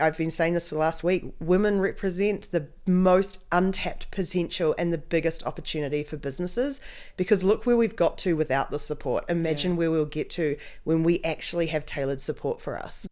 I've been saying this for the last week, women represent the most untapped potential and the biggest opportunity for businesses, because look where we've got to without the support. Imagine where we'll get to when we actually have tailored support for us.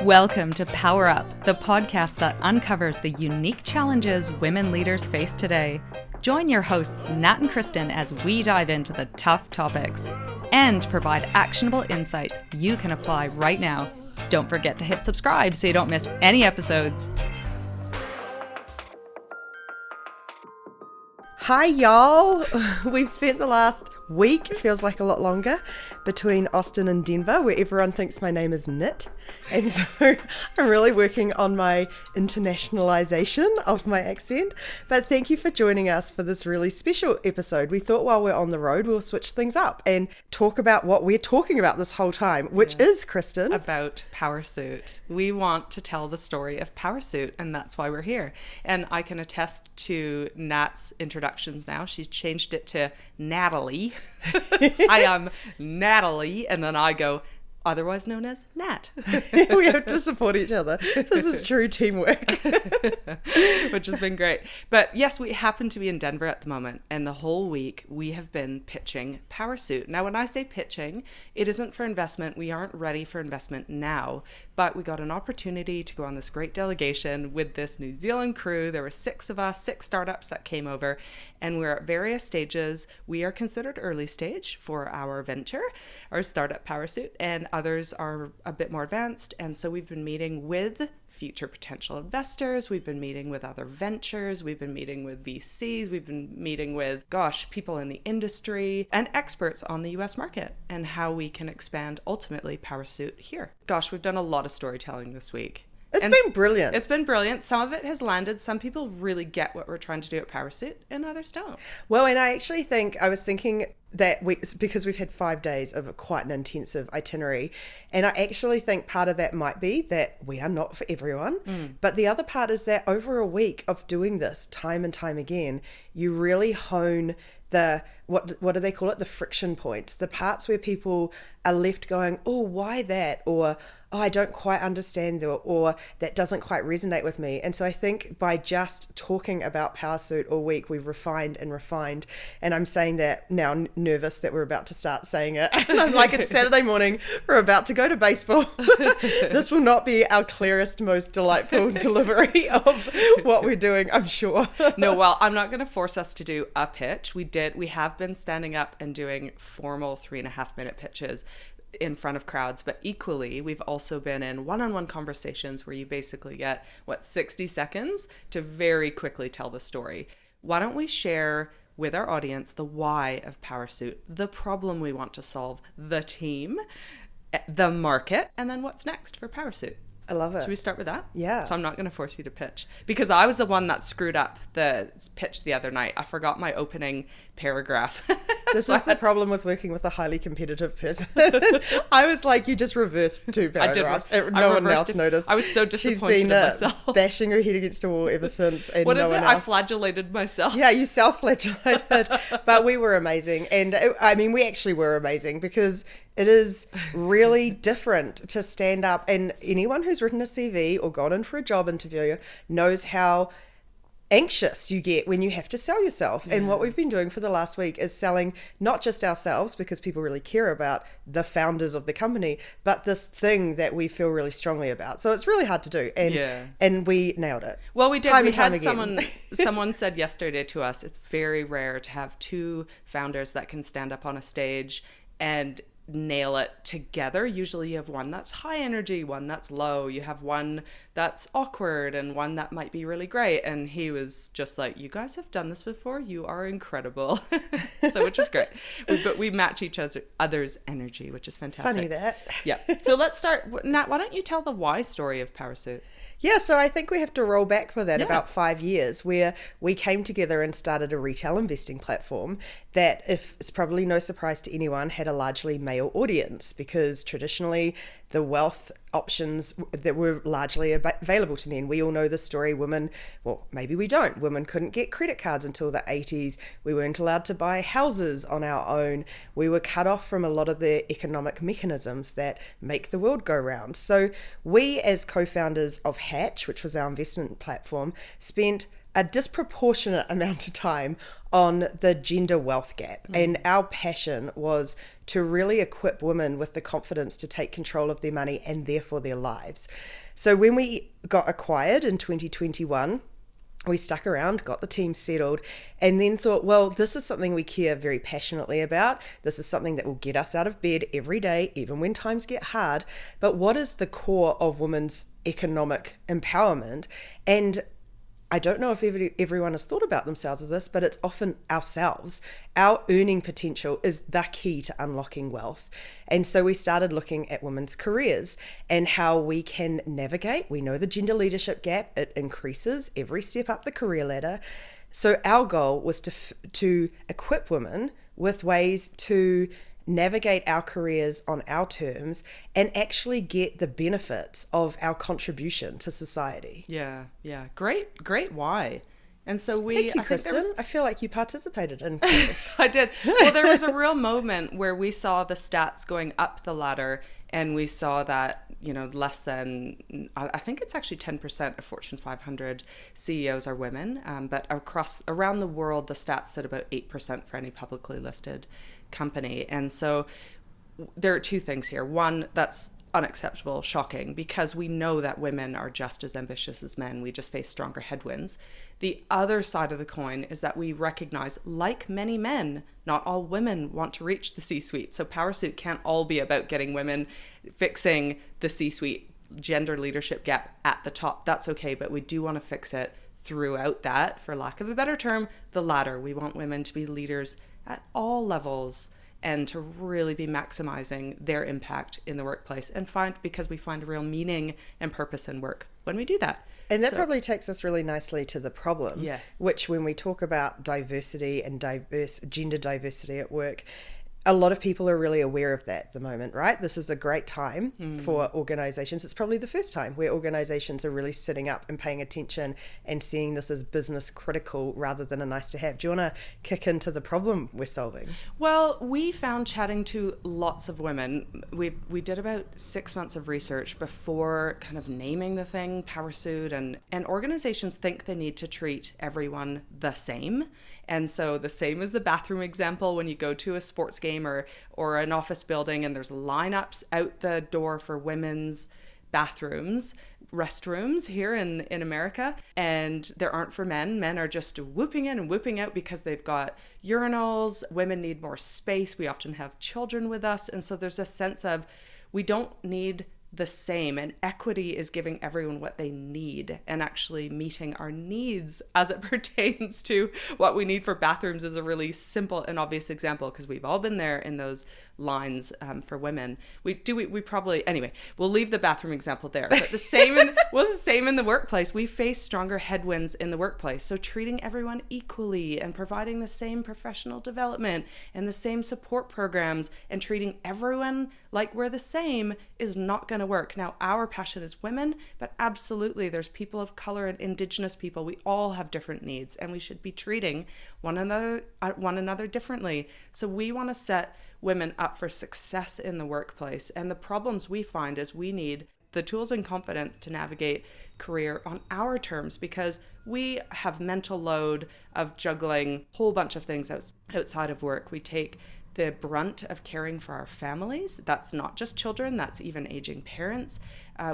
Welcome to Power Up, the podcast that uncovers the unique challenges women leaders face today. Join your hosts, Nat and Kristen, as we dive into the tough topics and provide actionable insights you can apply right now. Don't forget to hit subscribe so you don't miss any episodes. Hi, y'all. We've spent the last week, feels like a lot longer, between Austin and Denver, where everyone thinks my name is Knit. And so I'm really working on my internationalization of my accent. But thank you for joining us for this really special episode. We thought while we're on the road, we'll switch things up and talk about what we're talking about this whole time, which is, Kristen, about Powrsuit. We want to tell the story of Powrsuit, and that's why we're here. And I can attest to Nat's introductions now. She's changed it to Natalie. I am Natalie, and then I go, otherwise known as Nat. We have to support each other. This is true teamwork. Which has been great. But yes, we happen to be in Denver at the moment, and the whole week we have been pitching Powrsuit. Now, when I say pitching, it isn't for investment. We aren't ready for investment now, but we got an opportunity to go on this great delegation with this New Zealand crew. There were 6 of us, 6 startups that came over, and we're at various stages. We are considered early stage for our venture, our startup Powrsuit, and others are a bit more advanced. And so we've been meeting with future potential investors. We've been meeting with other ventures. We've been meeting with VCs. We've been meeting with, people in the industry and experts on the US market and how we can expand ultimately Powrsuit here. We've done a lot of storytelling this week. It's been brilliant. It's been brilliant. Some of it has landed. Some people really get what we're trying to do at Powrsuit, and others don't. Well, and I actually think, I was thinking that because we've had 5 days of quite an intensive itinerary, and I actually think part of that might be that we are not for everyone. But the other part is that over a week of doing this time and time again, you really hone the, what do they call it? The friction points, the parts where people are left going, oh, why that? Or, oh, I don't quite understand that, or that doesn't quite resonate with me. And so I think by just talking about Powrsuit all week, we've refined. And I'm saying that now, nervous that we're about to start saying it. And I'm like, it's Saturday morning, we're about to go to baseball. This will not be our clearest, most delightful delivery of what we're doing, I'm sure. No, well, I'm not going to force us to do a pitch. We have been standing up and doing formal 3.5-minute pitches in front of crowds, but equally we've also been in one-on-one conversations where you basically get 60 seconds to very quickly tell the story. Why don't we share with our audience the why of Powrsuit, the problem we want to solve, the team, the market, and then what's next for Powrsuit? I love it. Should we start with that? Yeah. So I'm not going to force you to pitch, because I was the one that screwed up the pitch the other night. I forgot my opening paragraph. This is the problem with working with a highly competitive person. I was like, you just reversed 2 paragraphs. No one else noticed. I was so disappointed She's in been myself. Bashing her head against a wall ever since. And What no is one it? else. I flagellated myself. Yeah, you self-flagellated. But we were amazing. And we actually were amazing, because it is really different to stand up, and anyone who's written a CV or gone in for a job interview knows how anxious you get when you have to sell yourself. And what we've been doing for the last week is selling not just ourselves, because people really care about the founders of the company, but this thing that we feel really strongly about. So it's really hard to do. And we nailed it. Well, we did. Time we and time had again. someone said yesterday to us, it's very rare to have 2 founders that can stand up on a stage and nail it together. Usually you have one that's high energy, one that's low, you have one that's awkward, and one that might be really great. And he was just like, you guys have done this before, you are incredible. So, which is great. But we match each other's energy, which is fantastic. Funny that. Yeah. So let's start. Nat, why don't you tell the why story of Powrsuit? Yeah, so I think we have to roll back for that about 5 years, where we came together and started a retail investing platform that, if it's probably no surprise to anyone, had a largely male audience, because traditionally the wealth options that were largely available to men. We all know the story. Women, well, maybe we don't. Women couldn't get credit cards until the 80s. We weren't allowed to buy houses on our own. We were cut off from a lot of the economic mechanisms that make the world go round. So we, as co-founders of Hatch, which was our investment platform, spent a disproportionate amount of time on the gender wealth gap. And our passion was to really equip women with the confidence to take control of their money and therefore their lives. So when we got acquired in 2021, we stuck around, got the team settled, and then thought, well, this is something we care very passionately about. This is something that will get us out of bed every day, even when times get hard. But what is the core of women's economic empowerment? And I don't know if everyone has thought about themselves as this, but it's often ourselves. Our earning potential is the key to unlocking wealth. And so we started looking at women's careers and how we can navigate. We know the gender leadership gap, it increases every step up the career ladder. So our goal was to equip women with ways to navigate our careers on our terms and actually get the benefits of our contribution to society. Yeah. Great why. And so Thank you, Kristen. I feel like you participated in I did. Well, there was a real moment where we saw the stats going up the ladder, and we saw that, less than, I think it's actually 10% of Fortune 500 CEOs are women, but around the world, the stats said about 8% for any publicly listed company. And so there are two things here. One, that's unacceptable, shocking, because we know that women are just as ambitious as men. We just face stronger headwinds. The other side of the coin is that we recognize, like many men, not all women want to reach the C-suite. So Powrsuit can't all be about getting women, fixing the C-suite gender leadership gap at the top. That's okay, but we do want to fix it throughout that, for lack of a better term, the ladder. We want women to be leaders at all levels and to really be maximizing their impact in the workplace, and because we find a real meaning and purpose in work when we do that. And that probably takes us really nicely to the problem, yes, which when we talk about diversity and gender diversity at work, a lot of people are really aware of that at the moment, right? This is a great time for organizations. It's probably the first time where organizations are really sitting up and paying attention and seeing this as business critical rather than a nice to have. Do you want to kick into the problem we're solving? Well, we found, chatting to lots of women, we did about 6 months of research before kind of naming the thing Powrsuit, and organizations think they need to treat everyone the same. And so the same as the bathroom example, when you go to a sports game or an office building and there's lineups out the door for women's bathrooms, restrooms here in America, and there aren't for men. Men are just whooping in and whooping out because they've got urinals. Women need more space. We often have children with us. And so there's a sense of we don't need the same, and equity is giving everyone what they need and actually meeting our needs as it pertains to what we need for bathrooms is a really simple and obvious example, because we've all been there in those lines for women. We probably, anyway, we'll leave the bathroom example there, but the same was the same in the workplace. We face stronger headwinds in the workplace. So treating everyone equally and providing the same professional development and the same support programs and treating everyone like we're the same is not going to work. Now, our passion is women, but absolutely there's people of color and Indigenous people. We all have different needs, and we should be treating one another differently. So we want to set women up for success in the workplace. And the problems we find is we need the tools and confidence to navigate career on our terms, because we have mental load of juggling a whole bunch of things outside of work. We take the brunt of caring for our families. That's not just children, that's even aging parents.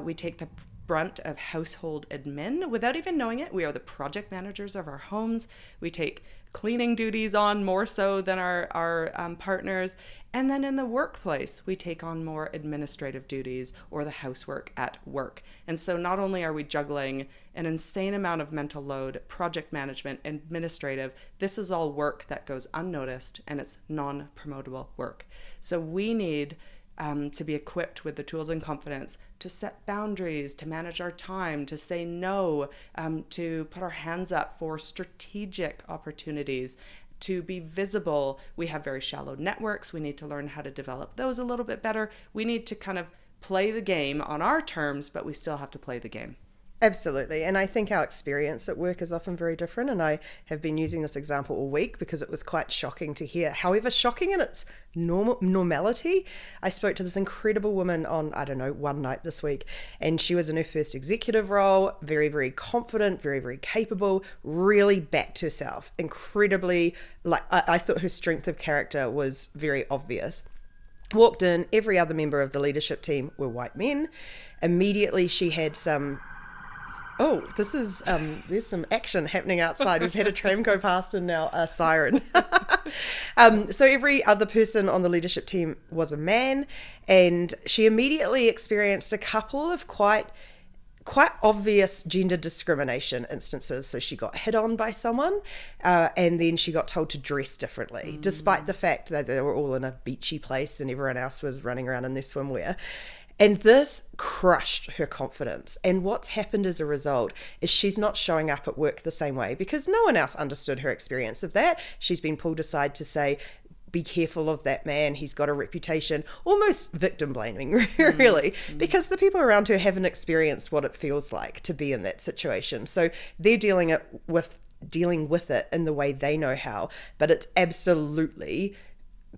We take the brunt of household admin without even knowing it. We are the project managers of our homes. We take cleaning duties on more so than our partners. And then in the workplace, we take on more administrative duties or the housework at work. And so not only are we juggling an insane amount of mental load, project management, administrative, this is all work that goes unnoticed, and it's non-promotable work. So we need to be equipped with the tools and confidence to set boundaries, to manage our time, to say no, to put our hands up for strategic opportunities, to be visible. We have very shallow networks. We need to learn how to develop those a little bit better. We need to kind of play the game on our terms, but we still have to play the game. Absolutely. And I think our experience at work is often very different. And I have been using this example all week because it was quite shocking to hear. However, shocking in its normality. I spoke to this incredible woman on, I don't know, one night this week, and she was in her first executive role, very, very confident, very, very capable, really backed herself, incredibly, like, I thought her strength of character was very obvious. Walked in, every other member of the leadership team were white men. Immediately she had some... Oh, this is, there's some action happening outside. We've had a tram go past and now a siren. So every other person on the leadership team was a man, and she immediately experienced a couple of quite obvious gender discrimination instances. So she got hit on by someone, and then she got told to dress differently, despite the fact that they were all in a beachy place and everyone else was running around in their swimwear. And this crushed her confidence. And what's happened as a result is she's not showing up at work the same way because no one else understood her experience of that. She's been pulled aside to say, be careful of that man. He's got a reputation, almost victim blaming, really, because the people around her haven't experienced what it feels like to be in that situation. So they're dealing with it in the way they know how, but it's absolutely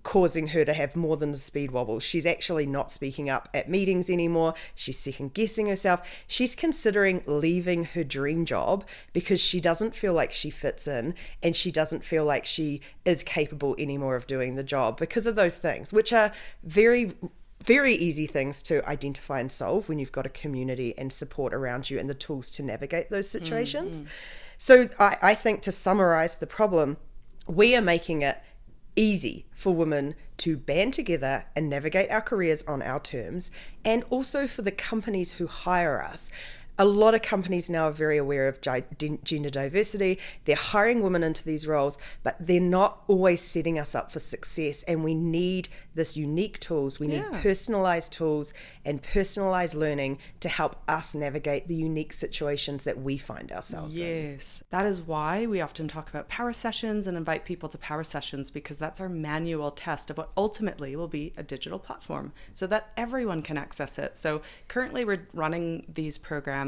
causing her to have more than the speed wobble. She's actually not speaking up at meetings anymore. She's second guessing herself. She's considering leaving her dream job because she doesn't feel like she fits in, and she doesn't feel like she is capable anymore of doing the job because of those things, which are very, very easy things to identify and solve when you've got a community and support around you and the tools to navigate those situations. So I think, to summarize the problem, we are making it easy for women to band together and navigate our careers on our terms, and also for the companies who hire us. A lot of companies now are very aware of gender diversity. They're hiring women into these roles, but they're not always setting us up for success. And we need this unique tools. We need personalized tools and personalized learning to help us navigate the unique situations that we find ourselves in. Yes, that is why we often talk about power sessions and invite people to power sessions, because that's our manual test of what ultimately will be a digital platform so that everyone can access it. So currently we're running these programs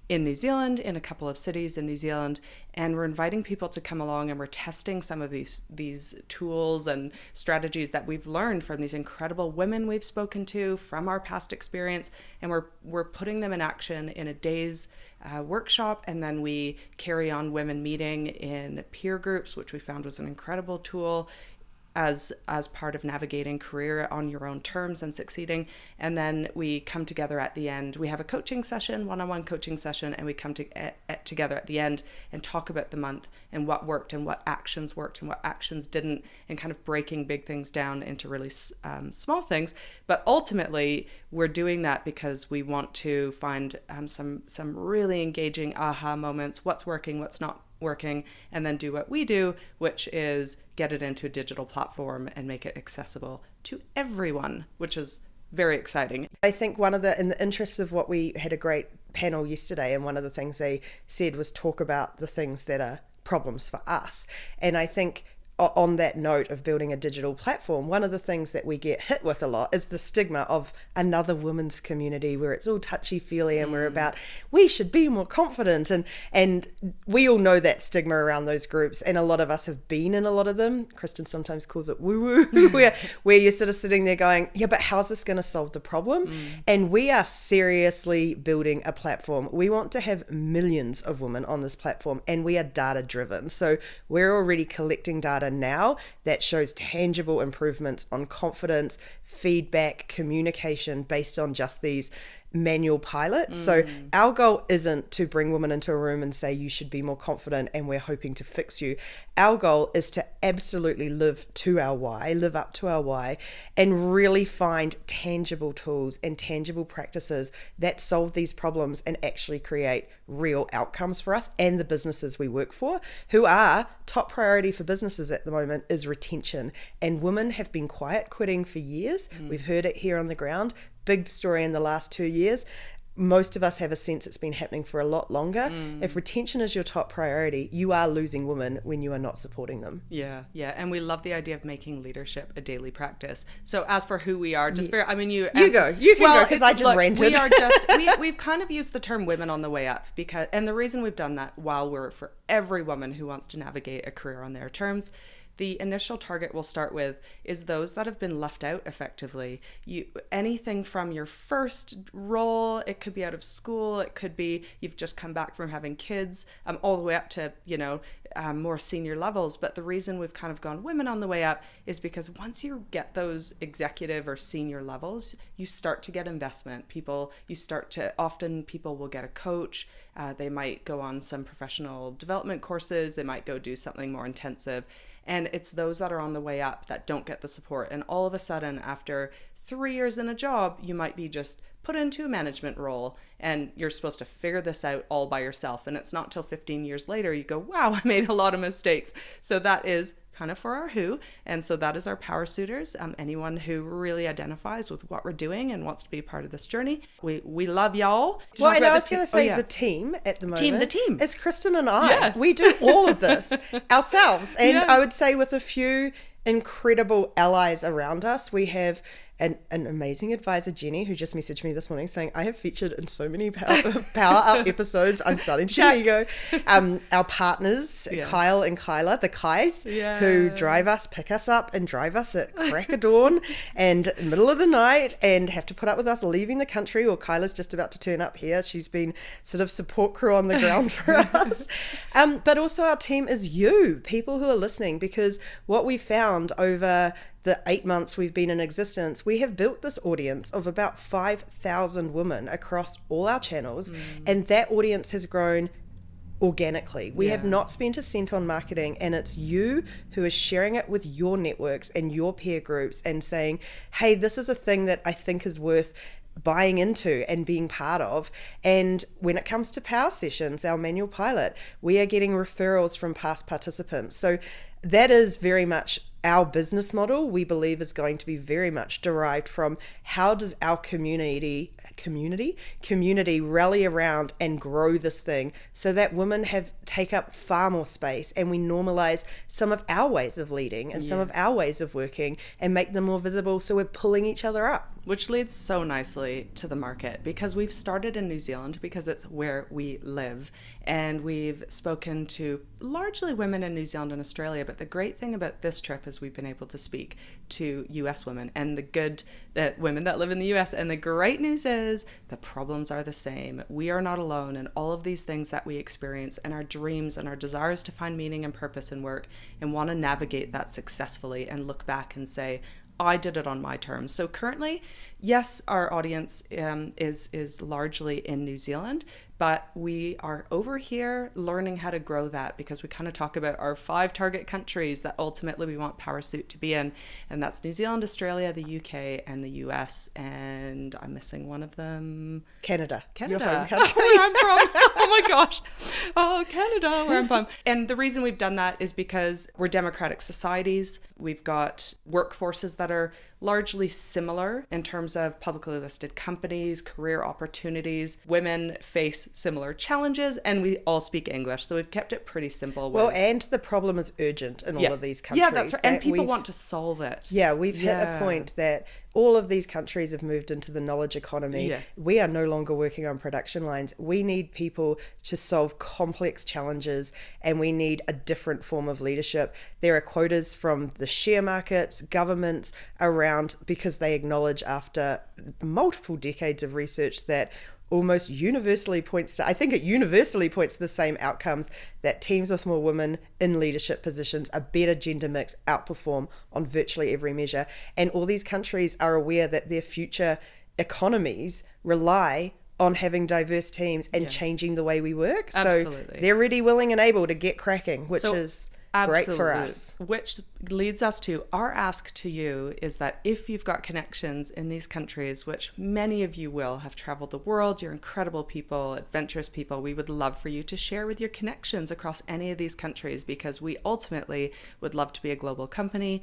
in New Zealand, in a couple of cities in New Zealand, and we're inviting people to come along, and we're testing some of these tools and strategies that we've learned from these incredible women we've spoken to from our past experience, and we're putting them in action in a day's workshop, and then we carry on women meeting in peer groups, which we found was an incredible tool as part of navigating career on your own terms and succeeding. And then we come together at the end. We have a coaching session, one-on-one coaching session, and we come together at the end and talk about the month and what worked and what actions worked and what actions didn't, and kind of breaking big things down into really small things. But ultimately, we're doing that because we want to find some really engaging aha moments, what's working, what's not working, and then do what we do, which is get it into a digital platform and make it accessible to everyone, which is very exciting. I think in the interests of what, we had a great panel yesterday, and one of the things they said was talk about the things that are problems for us. And I think on that note of building a digital platform, one of the things that we get hit with a lot is the stigma of another women's community where it's all touchy-feely and we're about, we should be more confident. And we all know that stigma around those groups, and a lot of us have been in a lot of them. Kristen sometimes calls it woo-woo, where you're sort of sitting there going, yeah, but how's this going to solve the problem? And we are seriously building a platform. We want to have millions of women on this platform, and we are data-driven. So we're already collecting data now that shows tangible improvements on confidence, feedback, communication based on just these manual pilots. So our goal isn't to bring women into a room and say you should be more confident and we're hoping to fix you. Our goal is to absolutely live up to our why, and really find tangible tools and tangible practices that solve these problems and actually create real outcomes for us and the businesses we work for, who are top priority for businesses at the moment is retention. And women have been quiet quitting for years. We've heard it here on the ground. Big story in the last 2 years. most of us have a sense it's been happening for a lot longer. If retention is your top priority, you are losing women when you are not supporting them. Yeah. And we love the idea of making leadership a daily practice. So as for who we are, just very, I mean, you can go, because I just ranted. We are just, we've kind of used the term women on the way up and the reason we've done that, while we're for every woman who wants to navigate a career on their terms, the initial target we'll start with is those that have been left out effectively. Anything from your first role, it could be out of school, it could be you've just come back from having kids, all the way up to, more senior levels. But the reason we've kind of gone women on the way up is because once you get those executive or senior levels, you start to get investment. Often people will get a coach. They might go on some professional development courses. They might go do something more intensive. And it's those that are on the way up that don't get the support. And all of a sudden, after 3 years in a job, you might be just put into a management role and you're supposed to figure this out all by yourself. And it's not till 15 years later you go, wow, I made a lot of mistakes. So that is kind of for our who. And so that is our Powrsuitors. Anyone who really identifies with what we're doing and wants to be a part of this journey. We love y'all. Well, and I was going to say the team at the moment. The team. It's Kristen and I. Yes. We do all of this ourselves. And I would say with a few incredible allies around us, we have an amazing advisor, Jenny, who just messaged me this morning saying, I have featured in so many Power Up episodes. I'm starting to get ego. Our partners, Kyle and Kyla, the Kais, who pick us up and drive us at crack of dawn and middle of the night and have to put up with us leaving the country, or Kyla's just about to turn up here. She's been sort of support crew on the ground for us. But also our team is you, people who are listening, because what we found over the 8 months we've been in existence, we have built this audience of about 5,000 women across all our channels, and that audience has grown organically. We have not spent a cent on marketing, and it's you who is sharing it with your networks and your peer groups and saying, hey, this is a thing that I think is worth buying into and being part of. And when it comes to Power Sessions, our manual pilot, we are getting referrals from past participants. So that is very much our business model. We believe is going to be very much derived from how does our community rally around and grow this thing so that women take up far more space, and we normalize some of our ways of leading and some of our ways of working and make them more visible, so we're pulling each other up. Which leads so nicely to the market, because we've started in New Zealand because it's where we live, and we've spoken to largely women in New Zealand and Australia. But the great thing about this trip is we've been able to speak to US women and that women that live in the US. And the great news is the problems are the same. We are not alone in all of these things that we experience, and our dreams and our desires to find meaning and purpose in work, and want to navigate that successfully and look back and say, I did it on my terms. So currently, yes, our audience is largely in New Zealand, but we are over here learning how to grow that, because we kind of talk about our 5 target countries that ultimately we want Powrsuit to be in. And that's New Zealand, Australia, the UK, and the US. And I'm missing one of them. Canada. Your home country. Where I'm from. Oh my gosh. Oh, Canada, where I'm from. And the reason we've done that is because we're democratic societies. We've got workforces that are largely similar in terms of publicly listed companies, career opportunities. Women face similar challenges, and we all speak English, so we've kept it pretty simple. Well, and the problem is urgent in all of these countries. Yeah, that's right. And people want to solve it. Yeah, we've hit a point that all of these countries have moved into the knowledge economy. Yes. We are no longer working on production lines. We need people to solve complex challenges, and we need a different form of leadership. There are quotas from the share markets, governments around, because they acknowledge after multiple decades of research that almost universally points to the same outcomes, that teams with more women in leadership positions, a better gender mix, outperform on virtually every measure. And all these countries are aware that their future economies rely on having diverse teams and changing the way we work. Absolutely. So they're ready, willing, and able to get cracking, which is Great for us. Which leads us to our ask to you is that if you've got connections in these countries, which many of you will have traveled the world, you're incredible people, adventurous people, we would love for you to share with your connections across any of these countries, because we ultimately would love to be a global company.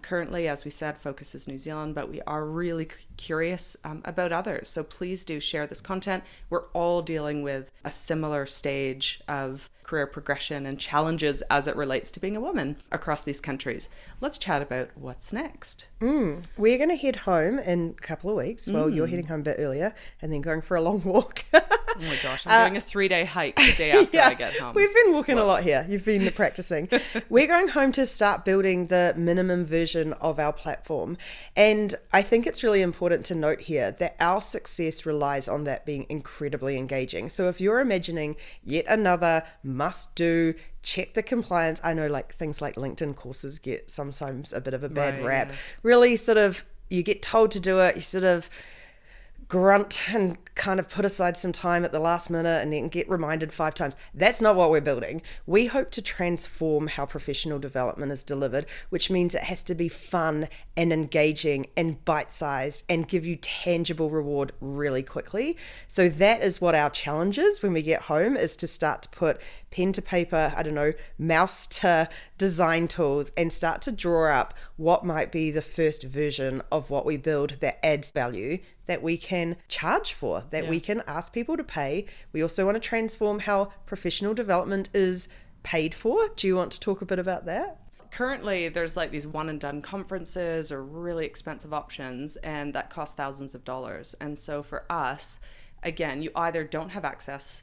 Currently, as we said, focus is New Zealand, but we are really curious about others. So please do share this content. We're all dealing with a similar stage of career progression and challenges as it relates to being a woman across these countries. Let's chat about what's next. We're going to head home in a couple of weeks. Well, you're heading home a bit earlier and then going for a long walk. Oh my gosh, I'm doing a 3-day hike the day after I get home. We've been walking a lot here. You've been practicing. We're going home to start building the minimum version of our platform. And I think it's really important to note here that our success relies on that being incredibly engaging. So if you're imagining yet another must do, check the compliance. I know like things like LinkedIn courses get sometimes a bit of a bad rap. Yes. Really sort of, you get told to do it, you sort of grunt and kind of put aside some time at the last minute and then get reminded 5 times. That's not what we're building. We hope to transform how professional development is delivered, which means it has to be fun and engaging and bite-sized and give you tangible reward really quickly. So that is what our challenge is when we get home, is to start to put pen to paper, I don't know, mouse to design tools, and start to draw up what might be the first version of what we build that adds value, that we can charge for, that we can ask people to pay. We also want to transform how professional development is paid for. Do you want to talk a bit about that? Currently, there's like these one and done conferences or really expensive options, and that cost thousands of dollars. And so for us, again, you either don't have access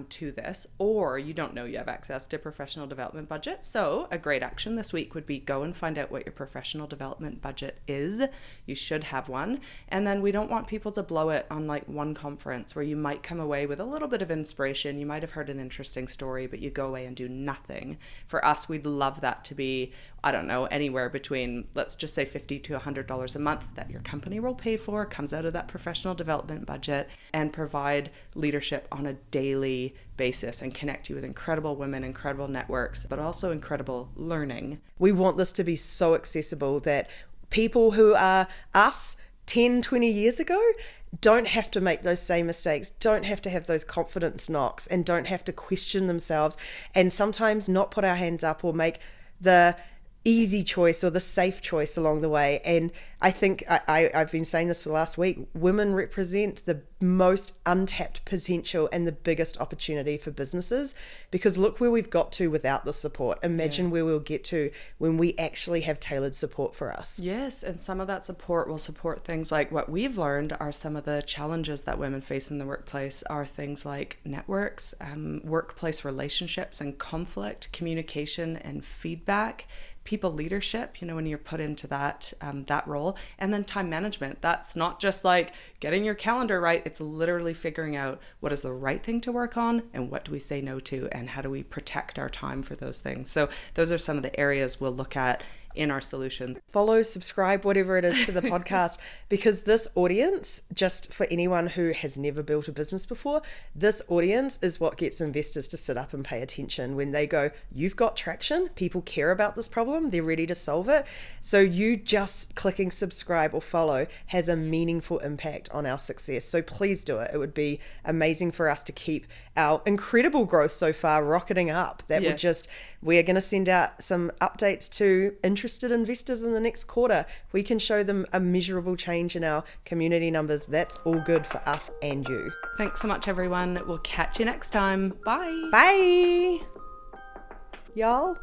to this, or you don't know you have access to professional development budget. So a great action this week would be go and find out what your professional development budget is. You should have one. And then we don't want people to blow it on like one conference where you might come away with a little bit of inspiration. You might have heard an interesting story, but you go away and do nothing. For us, we'd love that to be, I don't know, anywhere between, let's just say $50 to $100 a month that your company will pay for, comes out of that professional development budget, and provide leadership on a daily basis and connect you with incredible women, incredible networks, but also incredible learning. We want this to be so accessible that people who are us 10, 20 years ago don't have to make those same mistakes, don't have to have those confidence knocks, and don't have to question themselves, and sometimes not put our hands up or make the easy choice or the safe choice along the way. And I think I've been saying this for the last week, women represent the most untapped potential and the biggest opportunity for businesses, because look where we've got to without the support. Imagine where we'll get to when we actually have tailored support for us. Yes, and some of that support will support things like what we've learned are some of the challenges that women face in the workplace are things like networks, workplace relationships and conflict, communication and feedback, people leadership, you know, when you're put into that role, and then time management. That's not just like getting your calendar right. It's literally figuring out what is the right thing to work on and what do we say no to and how do we protect our time for those things. So those are some of the areas we'll look at in our solutions. Follow, subscribe, whatever it is to the podcast, because this audience, just for anyone who has never built a business before, this audience is what gets investors to sit up and pay attention when they go, you've got traction, people care about this problem, they're ready to solve it. So you just clicking subscribe or follow has a meaningful impact on our success. So please do it. It would be amazing for us to keep our incredible growth so far rocketing up. That would just, we're going to send out some updates to interested investors in the next quarter. If we can show them a measurable change in our community numbers, that's all good for us and you. Thanks so much, everyone. We'll catch you next time. Bye. Bye. Y'all.